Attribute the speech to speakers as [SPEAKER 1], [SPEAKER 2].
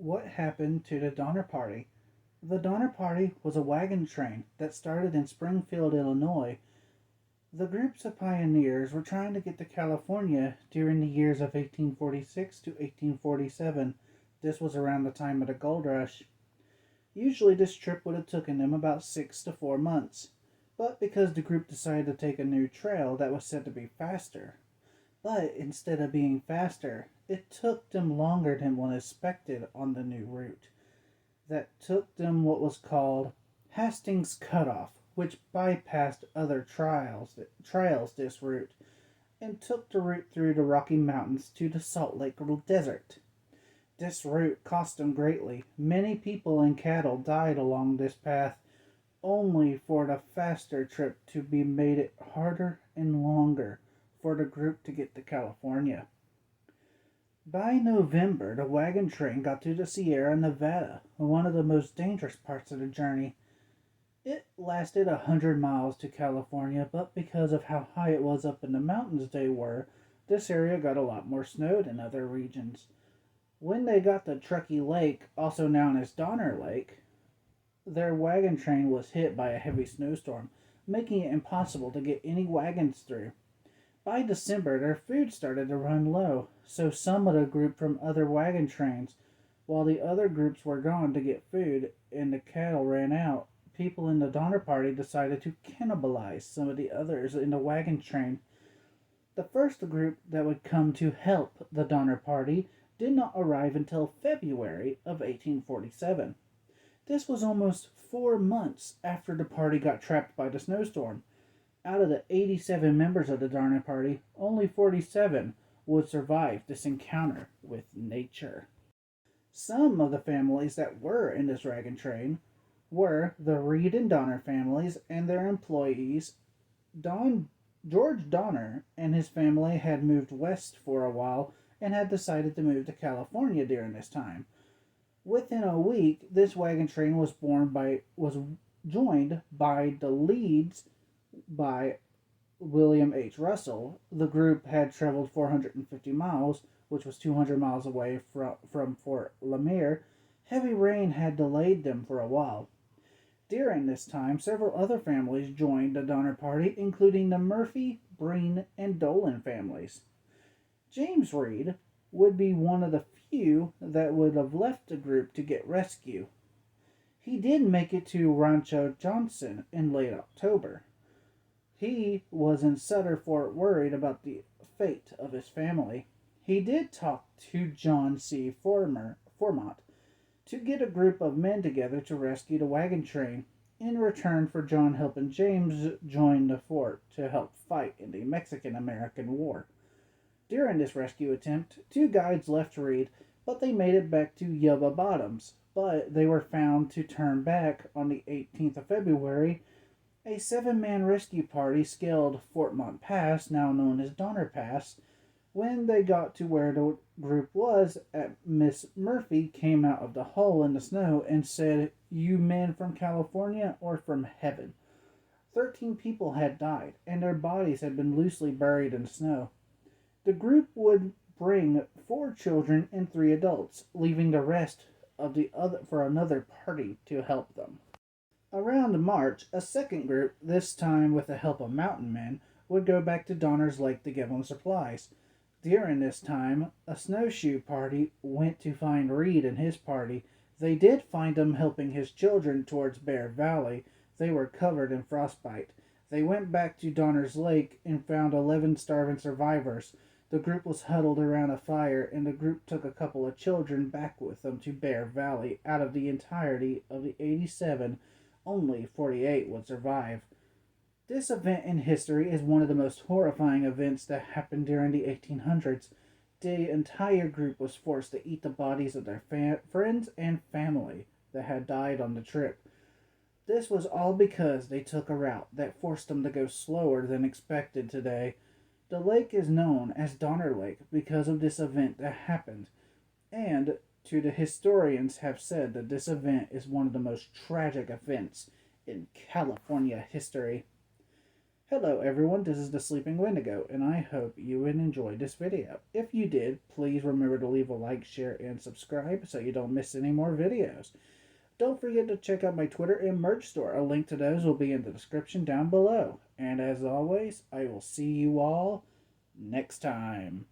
[SPEAKER 1] What happened to the Donner Party? The Donner Party was a wagon train that started in Springfield, Illinois. The groups of pioneers were trying to get to California during the years of 1846 to 1847. This was around the time of the gold rush. Usually this trip would have taken them about 6 to 4 months, but because the group decided to take a new trail that was said to be faster. But instead of being faster, it took them longer than one expected on the new route. That took them what was called Hastings Cutoff, which bypassed other trails this route, and took the route through the Rocky Mountains to the Salt Lake Desert. This route cost them greatly. Many people and cattle died along this path, only for the faster trip to be made it harder and longer for the group to get to California. By November, the wagon train got to the Sierra Nevada, one of the most dangerous parts of the journey. It lasted 100 miles to California, but because of how high it was up in the mountains they were, this area got a lot more snow than other regions. When they got to Truckee Lake, also known as Donner Lake, their wagon train was hit by a heavy snowstorm, making it impossible to get any wagons through. By December, their food started to run low, so some of the group from other wagon trains, while the other groups were gone to get food and the cattle ran out, people in the Donner Party decided to cannibalize some of the others in the wagon train. The first group that would come to help the Donner Party did not arrive until February of 1847. This was almost 4 months after the party got trapped by the snowstorm. Out of the 87 members of the Donner Party, only 47 would survive this encounter with nature. Some of the families that were in this wagon train were the Reed and Donner families and their employees. George Donner and his family had moved west for a while and had decided to move to California during this time. Within a week, this wagon train was joined by the Leeds by William H. Russell. The group had traveled 450 miles, which was 200 miles away from Fort Lemire. Heavy rain had delayed them for a while. During this time, several other families joined the Donner Party, including the Murphy, Breen, and Dolan families. James Reed would be one of the few that would have left the group to get rescue. He did make it to Rancho Johnson in late October. He was in Sutter Fort worried about the fate of his family. He did talk to John C. Formont to get a group of men together to rescue the wagon train, in return for John helping James join the fort to help fight in the Mexican-American War. During this rescue attempt, 2 guides left Reed, but they made it back to Yuba Bottoms, but they were found to turn back on the 18th of February. A 7-man rescue party scaled Fortmont Pass, now known as Donner Pass. When they got to where the group was, Miss Murphy came out of the hole in the snow and said, "You men from California or from heaven?" 13 people had died, and their bodies had been loosely buried in snow. The group would bring 4 children and 3 adults, leaving the rest of the other for another party to help them. Around March, a second group, this time with the help of mountain men, would go back to Donner's Lake to give them supplies. During this time, a snowshoe party went to find Reed and his party. They did find him helping his children towards Bear Valley. They were covered in frostbite. They went back to Donner's Lake and found 11 starving survivors. The group was huddled around a fire, and the group took a couple of children back with them to Bear Valley. Out of the entirety of the 87, only 48 would survive. This event in history is one of the most horrifying events that happened during the 1800s. The entire group was forced to eat the bodies of their friends and family that had died on the trip. This was all because they took a route that forced them to go slower than expected today. The lake is known as Donner Lake because of this event that happened, and to the historians have said that this event is one of the most tragic events in California history. Hello everyone, this is the Sleeping Wendigo, and I hope you would enjoy this video. If you did, please remember to leave a like, share, and subscribe so you don't miss any more videos. Don't forget to check out my Twitter and merch store. A link to those will be in the description down below. And as always, I will see you all next time.